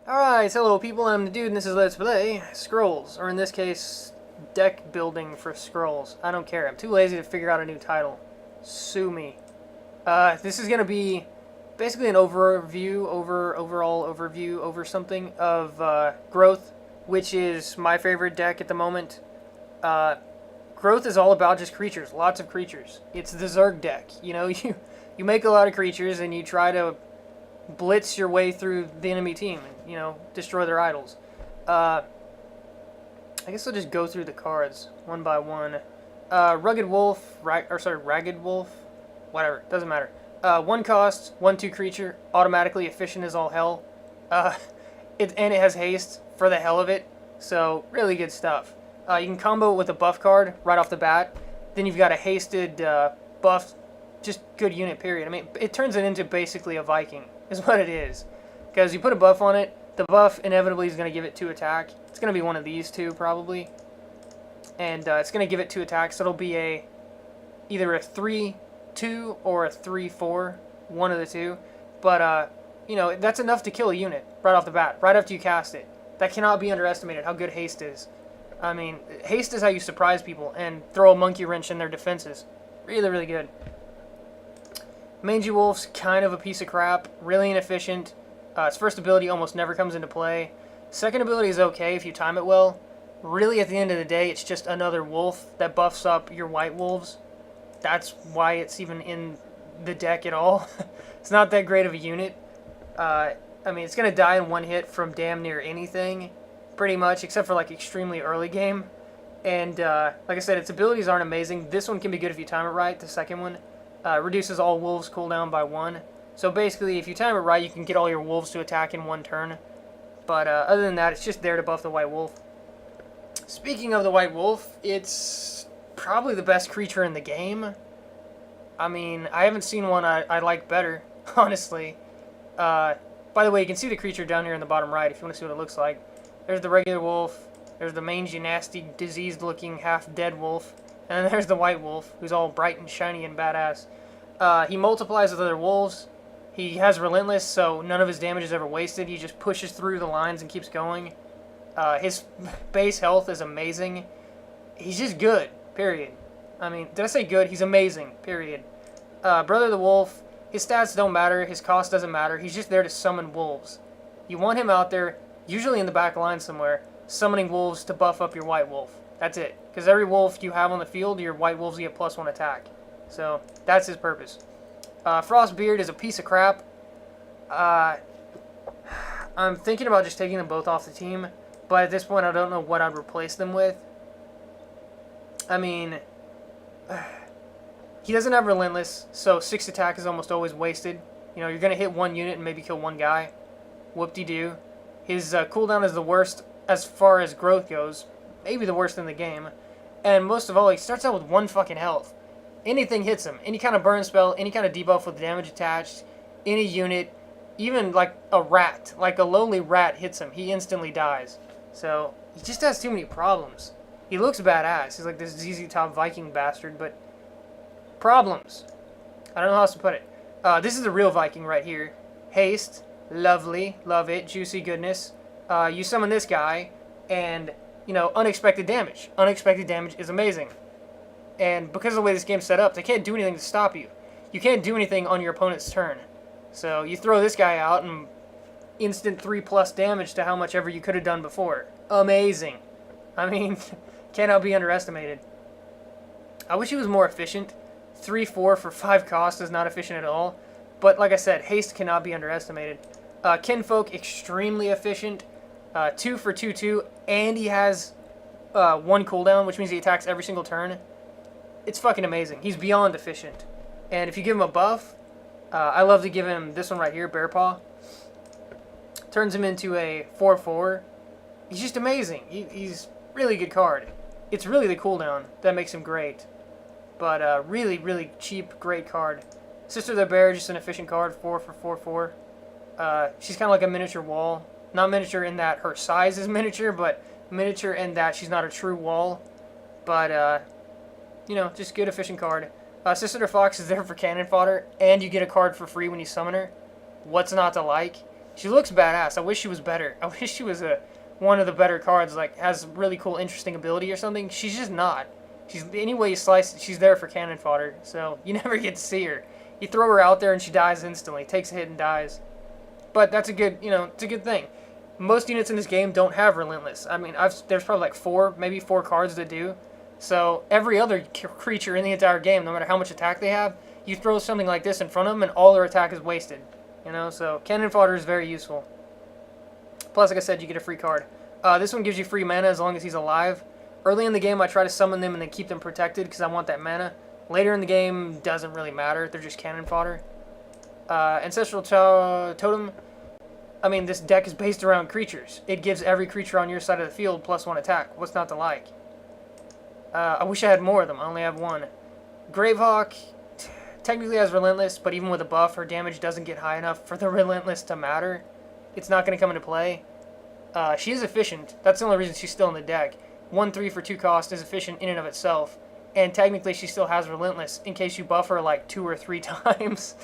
Alright, hello people, I'm the dude and this is Let's Play Scrolls, or in this case, deck building for Scrolls. I don't care, I'm too lazy to figure out a new title. Sue me. This is gonna be basically an overall overview over something of Growth, which is my favorite deck at the moment. Growth is all about just creatures, lots of creatures. It's the Zerg deck, you know, you make a lot of creatures and you try to blitz your way through the enemy team and, you know, destroy their idols. I guess I'll just go through the cards one by one. Ragged Wolf, whatever, doesn't matter. One cost, 1/2 creature, automatically efficient as all hell. And it has haste for the hell of it, so really good stuff. You can combo it with a buff card right off the bat. Then you've got a hasted buff, just good unit, period. I mean, it turns it into basically a Viking, is what it is. Because you put a buff on it, the buff inevitably is going to give it 2 attack. It's going to be one of these two, probably. And it's going to give it 2 attacks, so it'll be either a 3/2 or a 3/4, one of the two. But, you know, that's enough to kill a unit right off the bat, right after you cast it. That cannot be underestimated, how good haste is. I mean, haste is how you surprise people and throw a monkey wrench in their defenses. Really, really good. Mangy Wolf's kind of a piece of crap, really inefficient. Its first ability almost never comes into play. Second ability is okay if you time it well. Really, at the end of the day, it's just another wolf that buffs up your white wolves. That's why it's even in the deck at all. It's not that great of a unit. I mean, it's going to die in one hit from damn near anything, pretty much, except for like extremely early game. And like I said, its abilities aren't amazing. This one can be good if you time it right. The second one reduces all wolves cooldown by 1. So basically, if you time it right, you can get all your wolves to attack in 1 turn. But other than that, it's just there to buff the white wolf. Speaking of the white wolf, it's probably the best creature in the game. I mean, I haven't seen one I like better, honestly. By the way, you can see the creature down here in the bottom right if you want to see what it looks like. There's the regular wolf. There's the mangy, nasty, diseased-looking, half-dead wolf. And then there's the white wolf, who's all bright and shiny and badass. He multiplies with other wolves. He has Relentless, so none of his damage is ever wasted. He just pushes through the lines and keeps going. His base health is amazing. He's just good, period. I mean, did I say good? He's amazing, period. Brother the Wolf, his stats don't matter. His cost doesn't matter. He's just there to summon wolves. You want him out there, usually in the back line somewhere, summoning wolves to buff up your white wolf. That's it. Because every wolf you have on the field, your white wolves get +1 attack. So, that's his purpose. Frostbeard is a piece of crap. I'm thinking about just taking them both off the team, but at this point I don't know what I'd replace them with. I mean, he doesn't have Relentless, so 6 attack is almost always wasted. You know, you're going to hit 1 unit and maybe kill 1 guy. Whoop-de-doo. His cooldown is the worst as far as growth goes. Maybe the worst in the game. And most of all, he starts out with 1 fucking health. Anything hits him. Any kind of burn spell, any kind of debuff with damage attached, any unit, even like a rat, like a lowly rat hits him, he instantly dies. So, he just has too many problems. He looks badass. He's like this ZZ Top Viking bastard, but problems. I don't know how else to put it. This is the real Viking right here. Haste, lovely, love it, juicy goodness. You summon this guy, and, you know, unexpected damage. Unexpected damage is amazing. And because of the way this game's set up, they can't do anything to stop you. You can't do anything on your opponent's turn. So you throw this guy out and instant 3+ damage to how much ever you could have done before. Amazing. I mean, cannot be underestimated. I wish he was more efficient. 3/4 for 5 cost is not efficient at all. But like I said, haste cannot be underestimated. Kinfolk, extremely efficient. 2 for 2/2, and he has 1 cooldown, which means he attacks every single turn. It's fucking amazing. He's beyond efficient. And if you give him a buff, I love to give him this one right here, Bear Paw. Turns him into a 4/4. He's just amazing. He's really good card. It's really the cooldown that makes him great. But really, really cheap, great card. Sister the Bear, just an efficient card, 4 for 4/4. She's kind of like a miniature wall. Not miniature in that her size is miniature, but miniature in that she's not a true wall. But, you know, just good, efficient card. Sister the Fox is there for cannon fodder, and you get a card for free when you summon her. What's not to like? She looks badass. I wish she was better. I wish she was one of the better cards, like has really cool, interesting ability or something. She's just not. She's any way you slice it, she's there for cannon fodder. So you never get to see her. You throw her out there and she dies instantly. Takes a hit and dies. But that's a good, it's a good thing. Most units in this game don't have Relentless. I mean, there's probably like maybe four cards that do. So every other creature in the entire game, no matter how much attack they have, you throw something like this in front of them and all their attack is wasted. So cannon fodder is very useful. Plus, like I said, you get a free card. This one gives you free mana as long as he's alive. Early in the game, I try to summon them and then keep them protected because I want that mana. Later in the game, doesn't really matter. They're just cannon fodder. Ancestral Totem. I mean, this deck is based around creatures. It gives every creature on your side of the field +1 attack. What's not to like? I wish I had more of them. I only have one. Gravehawk technically has Relentless, but even with a buff, her damage doesn't get high enough for the Relentless to matter. It's not going to come into play. She is efficient. That's the only reason she's still in the deck. 1/3 for 2 cost is efficient in and of itself. And technically she still has Relentless. In case you buff her like 2 or 3 times,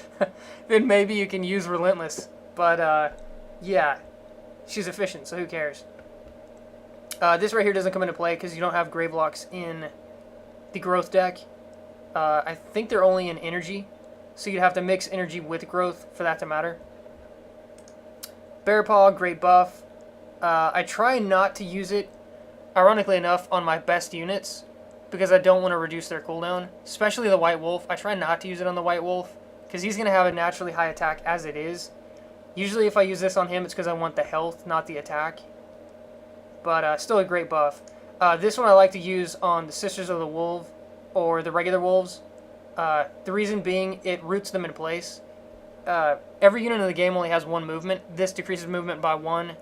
then maybe you can use Relentless. But yeah, she's efficient, so who cares? This right here doesn't come into play because you don't have Gravelocks in the Growth deck. I think they're only in Energy, so you'd have to mix Energy with Growth for that to matter. Bearpaw, great buff. I try not to use it, ironically enough, on my best units because I don't want to reduce their cooldown, especially the White Wolf. I try not to use it on the White Wolf because he's going to have a naturally high attack as it is. Usually if I use this on him, it's because I want the health, not the attack. But still a great buff. This one I like to use on the Sisters of the Wolf or the regular wolves. The reason being, it roots them in place. Every unit in the game only has 1 movement. This decreases movement by 1.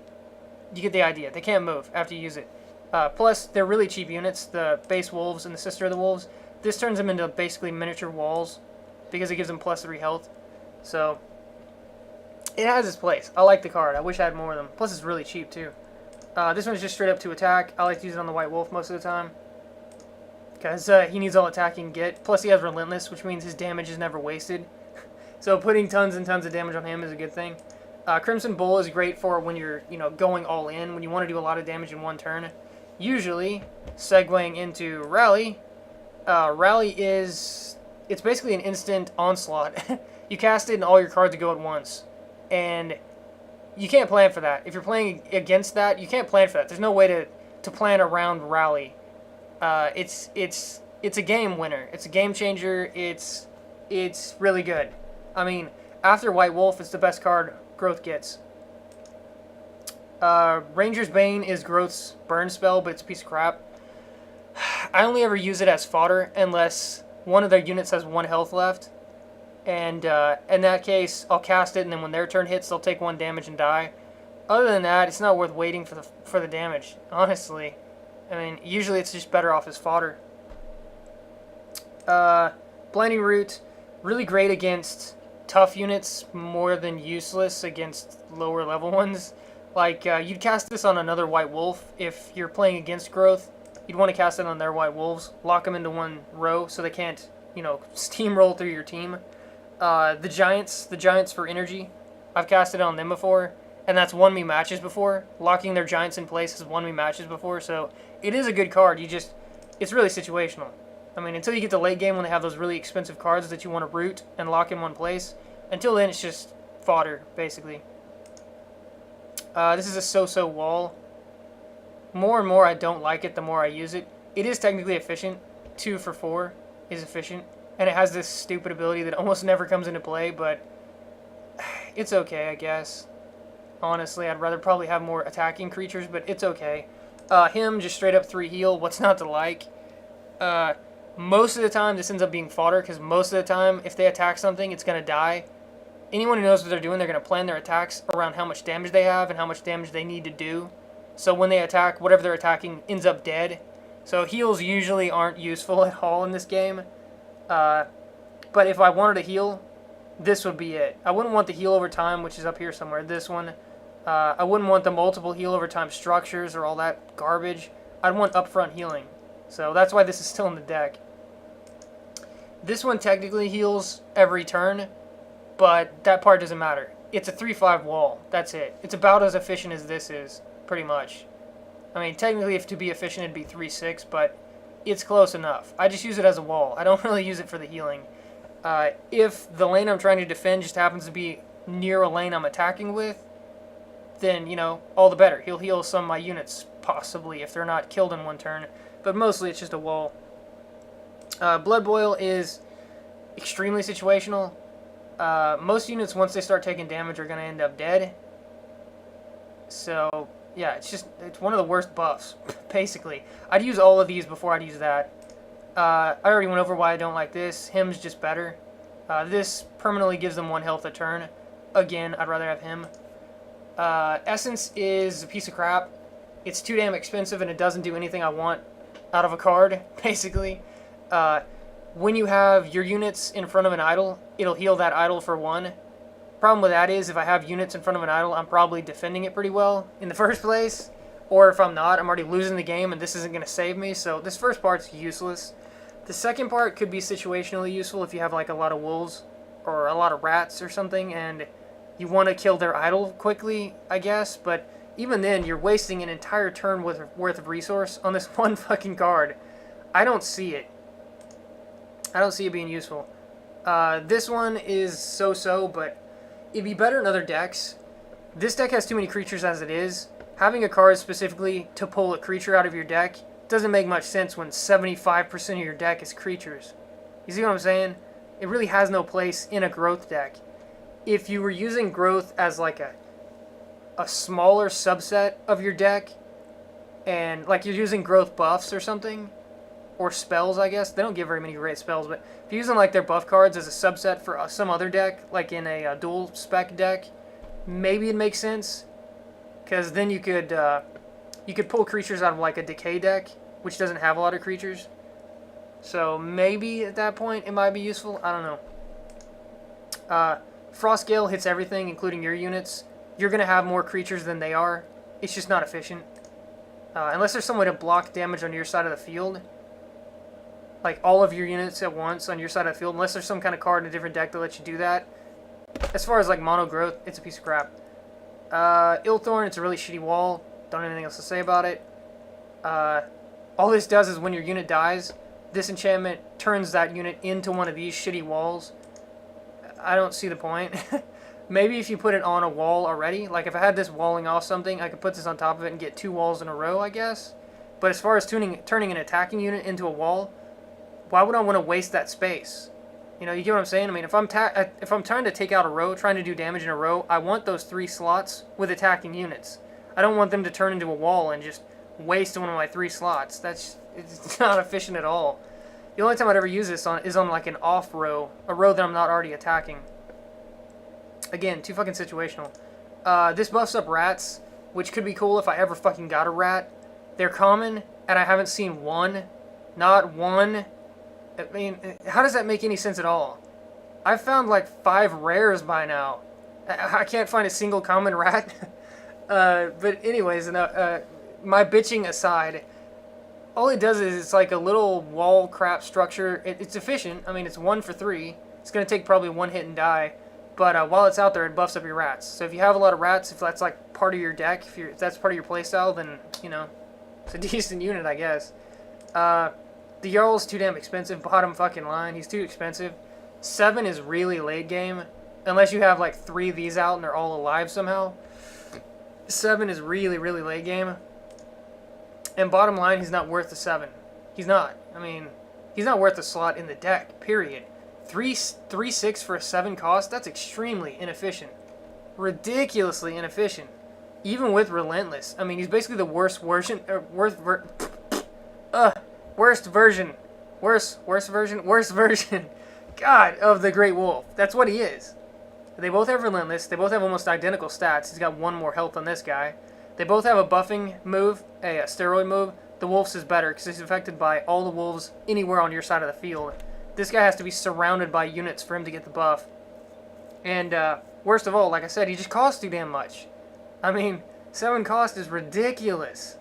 You get the idea. They can't move after you use it. Plus, they're really cheap units, the base wolves and the Sister of the Wolves. This turns them into basically miniature walls because it gives them +3 health. So, it has its place. I like the card. I wish I had more of them. Plus, it's really cheap, too. This one's just straight up to attack. I like to use it on the White Wolf most of the time because he needs all attack he can get. Plus, he has Relentless, which means his damage is never wasted. So, putting tons and tons of damage on him is a good thing. Crimson Bull is great for when you're, going all in, when you want to do a lot of damage in one turn. Usually, segueing into Rally. Rally it's basically an instant onslaught. You cast it and all your cards go at once. And you can't plan for that. If you're playing against that, you can't plan for that. There's no way to plan around Rally. It's a game winner. It's a game changer. It's really good. I mean, after White Wolf, it's the best card Growth gets. Ranger's Bane is Growth's burn spell, but it's a piece of crap. I only ever use it as fodder unless one of their units has 1 health left. And in that case, I'll cast it, and then when their turn hits, they'll take 1 damage and die. Other than that, it's not worth waiting for the damage, honestly. I mean, usually it's just better off as fodder. Blinding Root, really great against tough units, more than useless against lower level ones. Like, you'd cast this on another White Wolf if you're playing against Growth. You'd want to cast it on their White Wolves, lock them into 1 row so they can't, steamroll through your team. The Giants for energy, I've casted it on them before, and that's won me matches before. Locking their Giants in place has won me matches before, so it is a good card. It's really situational. I mean, until you get to late game when they have those really expensive cards that you want to root and lock in one place, until then it's just fodder, basically. This is a so-so wall. More and more I don't like it the more I use it. It is technically efficient. 2 for 4 is efficient. And it has this stupid ability that almost never comes into play, but it's okay, I guess. Honestly, I'd rather probably have more attacking creatures, but it's okay. Him, just straight up 3 heal. What's not to like? Most of the time, this ends up being fodder, because most of the time, if they attack something, it's going to die. Anyone who knows what they're doing, they're going to plan their attacks around how much damage they have and how much damage they need to do. So when they attack, whatever they're attacking ends up dead. So heals usually aren't useful at all in this game. But if I wanted to heal, this would be it. I wouldn't want the heal over time, which is up here somewhere. This one. I wouldn't want the multiple heal over time structures or all that garbage. I'd want upfront healing. So that's why this is still in the deck. This one technically heals every turn, but that part doesn't matter. it's a 3/5 wall. That's it. It's about as efficient as this is, pretty much. I mean, technically, if to be efficient, it'd be 3/6, but it's close enough. I just use it as a wall. I don't really use it for the healing. If the lane I'm trying to defend just happens to be near a lane I'm attacking with, then, you know, all the better. He'll heal some of my units, possibly, if they're not killed in one turn. But mostly, it's just a wall. Blood Boil is extremely situational. Most units, once they start taking damage, are going to end up dead. So, yeah, it's one of the worst buffs, basically. I'd use all of these before I'd use that. I already went over why I don't like this. Him's just better. This permanently gives them 1 health a turn. Again, I'd rather have him. Essence is a piece of crap. It's too damn expensive and it doesn't do anything I want out of a card, basically. When you have your units in front of an idol, it'll heal that idol for 1. Problem with that is, if I have units in front of an idol, I'm probably defending it pretty well in the first place. Or if I'm not, I'm already losing the game and this isn't going to save me. So this first part's useless. The second part could be situationally useful if you have like a lot of wolves or a lot of rats or something and you want to kill their idol quickly, I guess. But even then, you're wasting an entire turn worth of resource on this one fucking card. I don't see it. I don't see it being useful. This one is so-so, but it'd be better in other decks. This deck has too many creatures as it is. Having a card specifically to pull a creature out of your deck doesn't make much sense when 75% of your deck is creatures. You see what I'm saying? It really has no place in a growth deck. If you were using growth as like a smaller subset of your deck, and like you're using growth buffs or something, or spells, I guess. They don't give very many great spells, but if you're using like their buff cards as a subset for some other deck, like in a dual spec deck, maybe it makes sense. Because then you could pull creatures out of like a decay deck, which doesn't have a lot of creatures. So maybe at that point it might be useful. I don't know. Frost Gale hits everything, including your units. You're going to have more creatures than they are. It's just not efficient. Unless there's some way to block damage on your side of the field. Like all of your units at once on your side of the field. Unless there's some kind of card in a different deck that lets you do that. As far as like mono growth, it's a piece of crap. Ilthorn, it's a really shitty wall. Don't have anything else to say about it. All this does is when your unit dies, this enchantment turns that unit into one of these shitty walls. I don't see the point. Maybe if you put it on a wall already, like if I had this walling off something, I could put this on top of it and get 2 walls in a row, I guess. But as far as turning an attacking unit into a wall, why would I want to waste that space? You know, you get what I'm saying? I mean, if I'm trying to take out a row, trying to do damage in a row, I want those 3 slots with attacking units. I don't want them to turn into a wall and just waste one of my 3 slots. It's not efficient at all. The only time I'd ever use this is on like an off row, a row that I'm not already attacking. Again, too fucking situational. This buffs up rats, which could be cool if I ever fucking got a rat. They're common, and I haven't seen one. Not one. I mean, how does that make any sense at all? I've found like 5 rares by now. I can't find a single common rat. But anyways, my bitching aside, all it does is it's like a little wall crap structure. It's efficient. I mean, it's 1 for 3. It's going to take probably 1 hit and die. But while it's out there, it buffs up your rats. So if you have a lot of rats, if that's like part of your deck, if that's part of your playstyle, then, you know, it's a decent unit, I guess. The Jarl's too damn expensive, bottom fucking line. He's too expensive. 7 is really late game. Unless you have like 3 of these out and they're all alive somehow. 7 is really, really late game. And bottom line, he's not worth the 7. He's not. I mean, he's not worth the slot in the deck, period. 3/6 for a 7 cost? That's extremely inefficient. Ridiculously inefficient. Even with Relentless. I mean, he's basically the worst version. Worst version. God, of the Great Wolf. That's what he is. They both have Relentless. They both have almost identical stats. He's got 1 more health than this guy. They both have a buffing move, a steroid move. The Wolf's is better because he's affected by all the wolves anywhere on your side of the field. This guy has to be surrounded by units for him to get the buff. And worst of all, like I said, he just costs too damn much. I mean, 7 cost is ridiculous.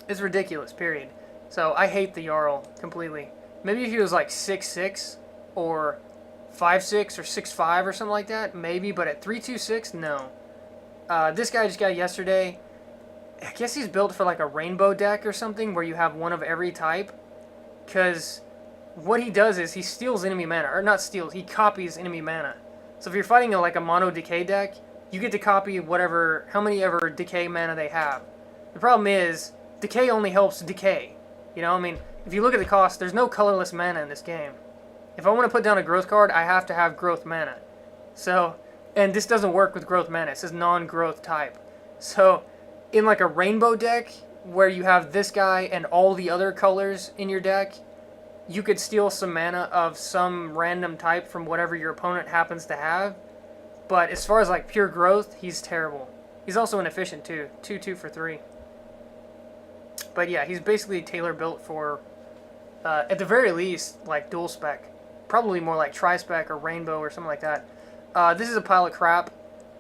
It's ridiculous, period. So I hate the Jarl completely. Maybe if he was like 6/6 or 5/6 or 6/5 or something like that, maybe, but at 3/2/6, no. This guy I just got yesterday. I guess he's built for like a rainbow deck or something where you have one of every type. Because what he does is he steals enemy mana. Or not steals, he copies enemy mana. So if you're fighting like a mono decay deck, you get to copy whatever, how many ever decay mana they have. The problem is, decay only helps decay. You know, I mean, if you look at the cost, there's no colorless mana in this game. If I want to put down a growth card, I have to have growth mana. So, and this doesn't work with growth mana. It says non-growth type. So, in like a rainbow deck, where you have this guy and all the other colors in your deck, you could steal some mana of some random type from whatever your opponent happens to have. But as far as like pure growth, he's terrible. He's also inefficient too. 2/2 for 3. But yeah, he's basically tailor-built for, at the very least, like dual spec. Probably more like tri-spec or rainbow or something like that. This is a pile of crap.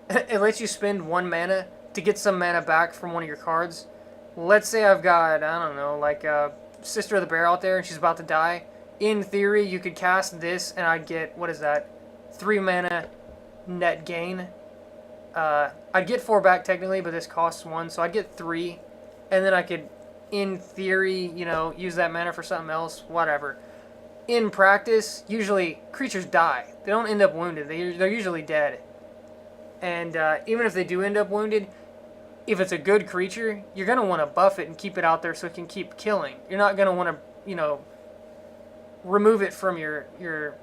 It lets you spend 1 mana to get some mana back from one of your cards. Let's say I've got, I don't know, like Sister of the Bear out there and she's about to die. In theory, you could cast this and I'd get, what is that, 3 mana net gain. I'd get 4 back technically, but this costs 1, so I'd get 3. And then I could, in theory, you know, use that mana for something else, whatever. In practice, usually creatures die. They don't end up wounded. They're usually dead. And even if they do end up wounded, if it's a good creature, you're going to want to buff it and keep it out there so it can keep killing. You're not going to want to, you know, remove it from your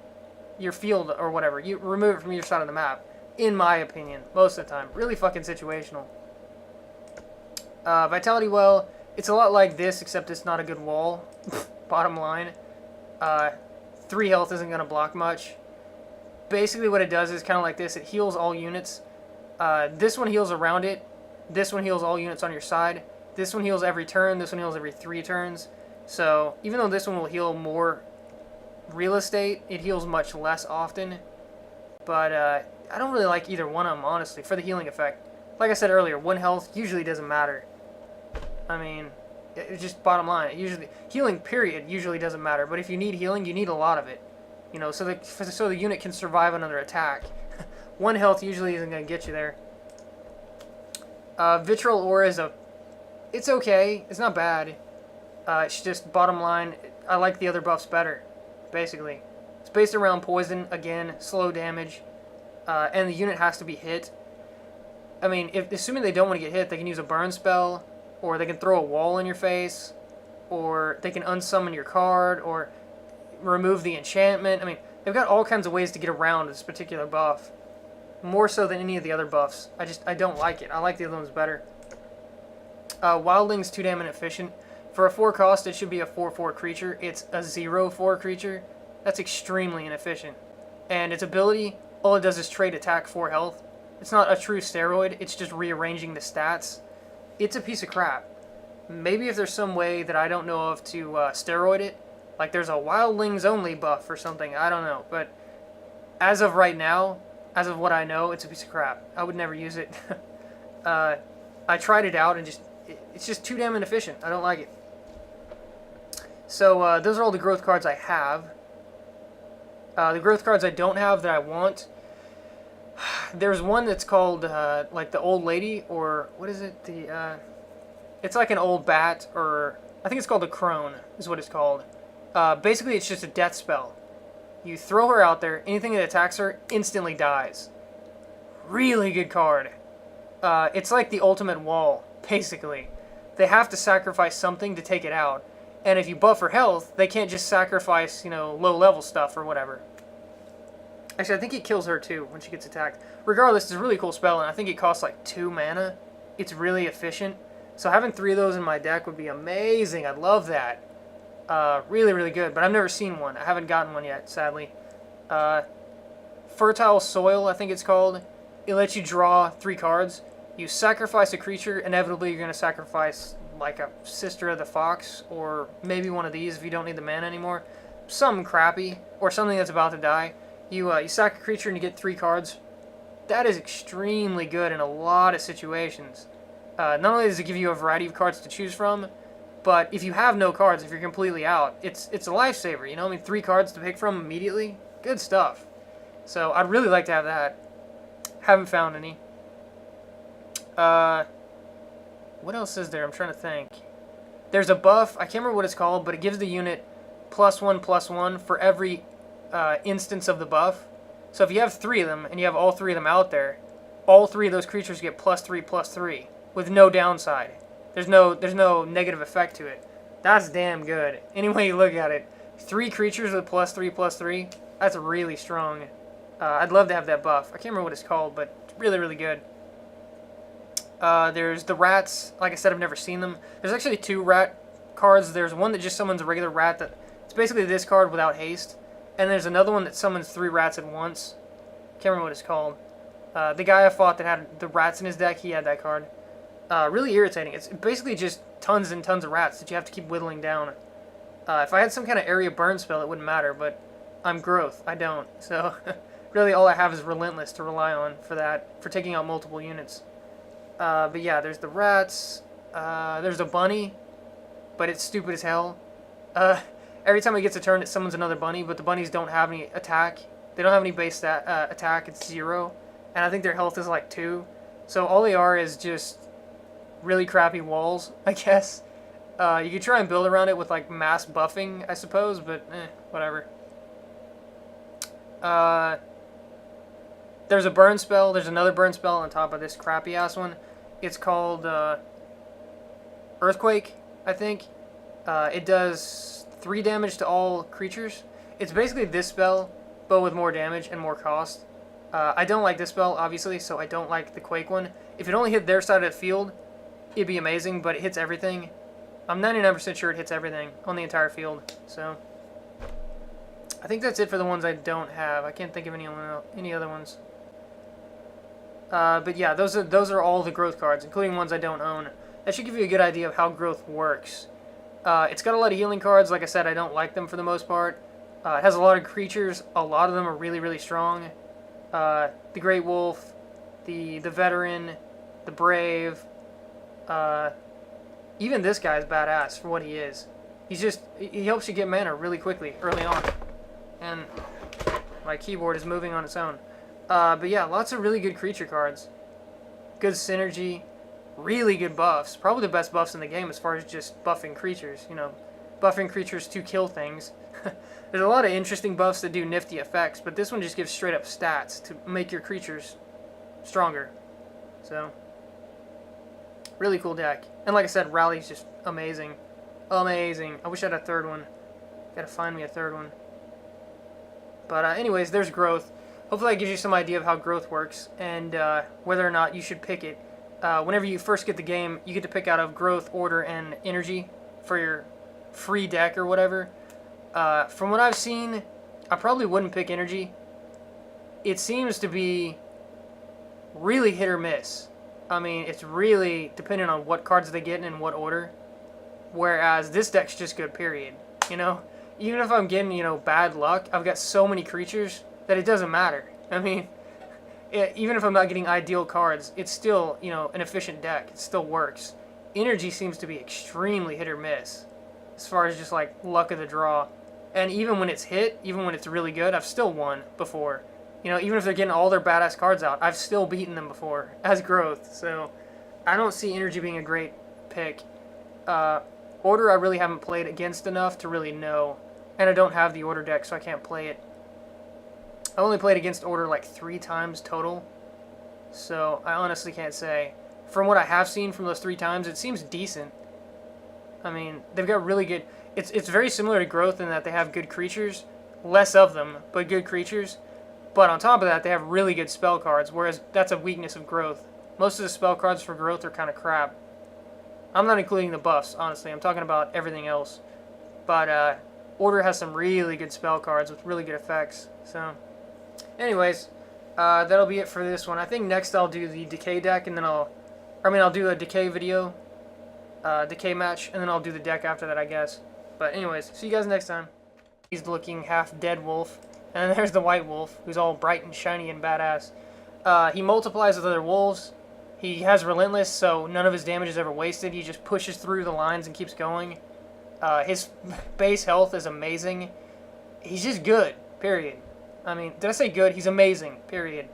field or whatever. You remove it from your side of the map, in my opinion, most of the time. Really fucking situational. Vitality Well, it's a lot like this, except it's not a good wall. Bottom line. 3 health isn't going to block much. Basically what it does is kind of like this. It heals all units. This one heals around it. This one heals all units on your side. This one heals every turn. This one heals every 3 turns. So even though this one will heal more real estate, it heals much less often. But I don't really like either one of them, honestly, for the healing effect. Like I said earlier, 1 health usually doesn't matter. I mean, it's just bottom line. Healing, period, usually doesn't matter. But if you need healing, you need a lot of it. You know, so the unit can survive another attack. 1 health usually isn't going to get you there. Vitriol Aura is it's okay. It's not bad. It's just, bottom line, I like the other buffs better, basically. It's based around poison, again, slow damage, and the unit has to be hit. I mean, assuming they don't want to get hit, they can use a burn spell, or they can throw a wall in your face, or they can unsummon your card, or remove the enchantment. I mean, they've got all kinds of ways to get around this particular buff. More so than any of the other buffs. I don't like it. I like the other ones better. Wildling's too damn inefficient. For a 4 cost, it should be a 4/4 creature. It's a 0/4 creature. That's extremely inefficient. And its ability, all it does is trade attack 4 health. It's not a true steroid. It's just rearranging the stats. It's a piece of crap. Maybe if there's some way that I don't know of to steroid it, like there's a Wildlings only buff or something, I don't know. But as of right now, as of what I know, it's a piece of crap. I would never use it. I tried it out and it's just too damn inefficient. I don't like it. So those are all the growth cards I have. The growth cards I don't have that I want. There's one that's called like the Old Lady, or what is it? It's like an old bat, or I think it's called the Crone is what it's called. Basically, it's just a death spell. You throw her out there, anything that attacks her instantly dies. Really good card. It's like the ultimate wall, basically. They have to sacrifice something to take it out. And if you buff her health, they can't just sacrifice, you know, low-level stuff or whatever. Actually, I think it kills her too when she gets attacked. Regardless, it's a really cool spell, and I think it costs like 2 mana. It's really efficient. So having 3 of those in my deck would be amazing. I'd love that. Really, really good, but I've never seen one. I haven't gotten one yet, sadly. Fertile Soil, I think it's called. It lets you draw 3 cards. You sacrifice a creature, inevitably you're going to sacrifice like a Sister of the Fox, or maybe one of these if you don't need the mana anymore. Something crappy, or something that's about to die. You sack a creature and you get 3 cards. That is extremely good in a lot of situations. Not only does it give you a variety of cards to choose from, but if you have no cards, if you're completely out, it's a lifesaver, you know? I mean, 3 cards to pick from immediately. Good stuff. So I'd really like to have that. Haven't found any. What else is there? I'm trying to think. There's a buff. I can't remember what it's called, but it gives the unit +1/+1 for every instance of the buff. So if you have 3 of them and you have all 3 of them out there, all 3 of those creatures get +3/+3 with no downside. There's no negative effect to it. That's damn good. Any way you look at it, 3 creatures with +3/+3. That's really strong. I'd love to have that buff. I can't remember what it's called, but it's really, really good. There's the rats. Like I said, I've never seen them. There's actually 2 rat cards. There's one that just summons a regular rat. That it's basically this card without haste. And there's another one that summons 3 rats at once. Can't remember what it's called. The guy I fought that had the rats in his deck, he had that card. Really irritating. It's basically just tons and tons of rats that you have to keep whittling down. If I had some kind of area burn spell, it wouldn't matter, but I'm growth. I don't. So really all I have is Relentless to rely on for that, for taking out multiple units. But yeah, there's the rats. There's a bunny, but it's stupid as hell. Every time it gets a turn, it summons another bunny, but the bunnies don't have any attack. They don't have any base attack. It's 0. And I think their health is like 2. So all they are is just really crappy walls, I guess. You could try and build around it with like mass buffing, I suppose, but whatever. There's a burn spell. There's another burn spell on top of this crappy ass one. It's called Earthquake, I think. It does 3 damage to all creatures. It's basically this spell, but with more damage and more cost. I don't like this spell, obviously, so I don't like the Quake one. If it only hit their side of the field, it'd be amazing, but it hits everything. I'm 99% sure it hits everything on the entire field, so I think that's it for the ones I don't have. I can't think of any other ones. But yeah, those are all the growth cards, including ones I don't own. That should give you a good idea of how growth works. It's got a lot of healing cards. Like I said, I don't like them for the most part. It has a lot of creatures. A lot of them are really, really strong. The Great Wolf, the Veteran, the Brave. Even this guy's badass for what he is. He helps you get mana really quickly early on. And my keyboard is moving on its own. But yeah, lots of really good creature cards. Good synergy. Really good buffs. Probably the best buffs in the game as far as just buffing creatures. You know, buffing creatures to kill things. There's a lot of interesting buffs that do nifty effects, but this one just gives straight up stats to make your creatures stronger. So, really cool deck. And like I said, Rally's just amazing. Amazing. I wish I had a third one. Gotta find me a third one. But anyways, there's growth. Hopefully that gives you some idea of how growth works and whether or not you should pick it. Whenever you first get the game, you get to pick out of growth, order, and energy for your free deck or whatever. From what I've seen, I probably wouldn't pick energy. It seems to be really hit or miss. I mean, it's really dependent on what cards they get and in what order. Whereas this deck's just good, period. You know? Even if I'm getting, you know, bad luck, I've got so many creatures that it doesn't matter. I mean, even if I'm not getting ideal cards, it's still, you know, an efficient deck. It still works. Energy seems to be extremely hit or miss as far as just like luck of the draw. And even when it's hit, even when it's really good, I've still won before. You know, even if they're getting all their badass cards out, I've still beaten them before as growth. So I don't see energy being a great pick. Order I really haven't played against enough to really know. And I don't have the order deck, so I can't play it. I only played against order like 3 times total. So I honestly can't say. From what I have seen from those 3 times, it seems decent. I mean, they've got really good... It's very similar to growth in that they have good creatures. Less of them, but good creatures. But on top of that, they have really good spell cards, whereas that's a weakness of growth. Most of the spell cards for growth are kind of crap. I'm not including the buffs, honestly. I'm talking about everything else. But Order has some really good spell cards with really good effects. So, anyways, that'll be it for this one. I think next I'll do the Decay deck, and then I'll do a Decay video, Decay match, and then I'll do the deck after that, I guess. But anyways, see you guys next time. He's looking half dead wolf. And then there's the white wolf, who's all bright and shiny and badass. He multiplies with other wolves. He has Relentless, so none of his damage is ever wasted. He just pushes through the lines and keeps going. His base health is amazing. He's just good, period. I mean, did I say good? He's amazing, period.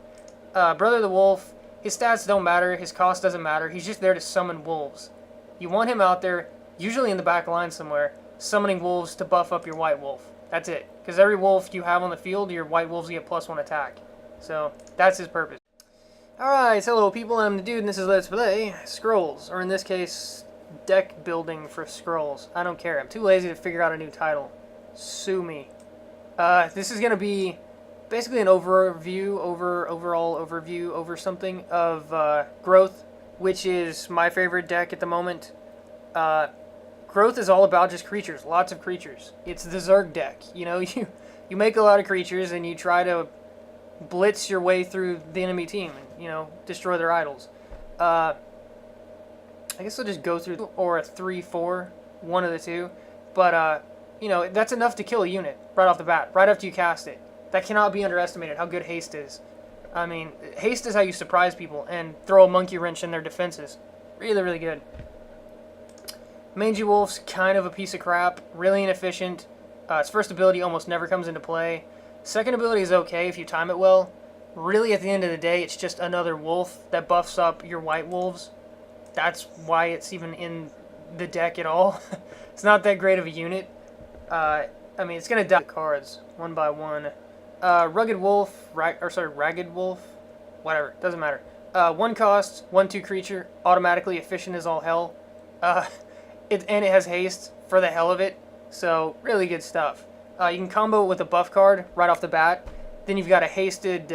Brother of the Wolf, his stats don't matter, his cost doesn't matter, he's just there to summon wolves. You want him out there, usually in the back line somewhere, summoning wolves to buff up your white wolf. That's it. Because every wolf you have on the field, your white wolves get +1 attack. So, that's his purpose. Alright, hello people, I'm the dude, and this is Let's Play Scrolls. Or in this case, deck building for Scrolls. I don't care, I'm too lazy to figure out a new title. Sue me. This is going to be basically an overall overview over something of Growth, which is my favorite deck at the moment. Growth is all about just creatures, lots of creatures. It's the Zerg deck. You know, you make a lot of creatures and you try to blitz your way through the enemy team and, you know, destroy their idols. I guess I'll just go through, or a 3-4, one of the two. But, you know, that's enough to kill a unit right off the bat, right after you cast it. That cannot be underestimated, how good haste is. I mean, haste is how you surprise people and throw a monkey wrench in their defenses. Really, really good. Mangy Wolf's kind of a piece of crap, really inefficient. Its first ability almost never comes into play. Second ability is okay if you time it well. Really, at the end of the day, it's just another wolf that buffs up your white wolves. That's why it's even in the deck at all. It's not that great of a unit. I mean, it's going to die cards, one by one. Ragged Wolf, whatever, doesn't matter. 1 cost, 1/2 creature, automatically efficient as all hell. And it has haste for the hell of it, so really good stuff. You can combo it with a buff card right off the bat. Then you've got a hasted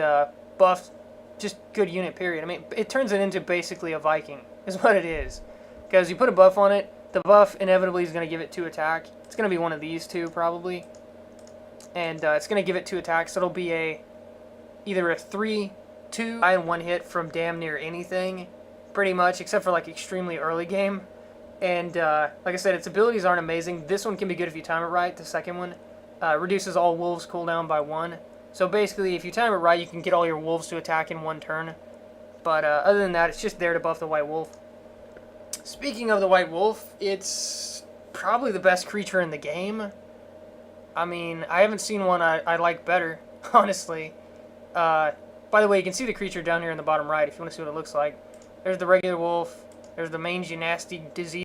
buff, just good unit, period. I mean, it turns it into basically a Viking, is what it is. Because you put a buff on it, the buff inevitably is going to give it 2 attack. It's going to be one of these two, probably. And it's going to give it 2 attacks, so it'll be either a 3-2 and 1 hit from damn near anything, pretty much, except for like extremely early game. And like I said, its abilities aren't amazing. This one can be good if you time it right. The second one reduces all wolves cooldown by 1. So basically, if you time it right, you can get all your wolves to attack in 1 turn. But other than that, it's just there to buff the white wolf. Speaking of the white wolf, it's probably the best creature in the game. I mean, I haven't seen one I like better, honestly. By the way, you can see the creature down here in the bottom right if you want to see what it looks like. There's the regular wolf. There's the mangy, nasty, disease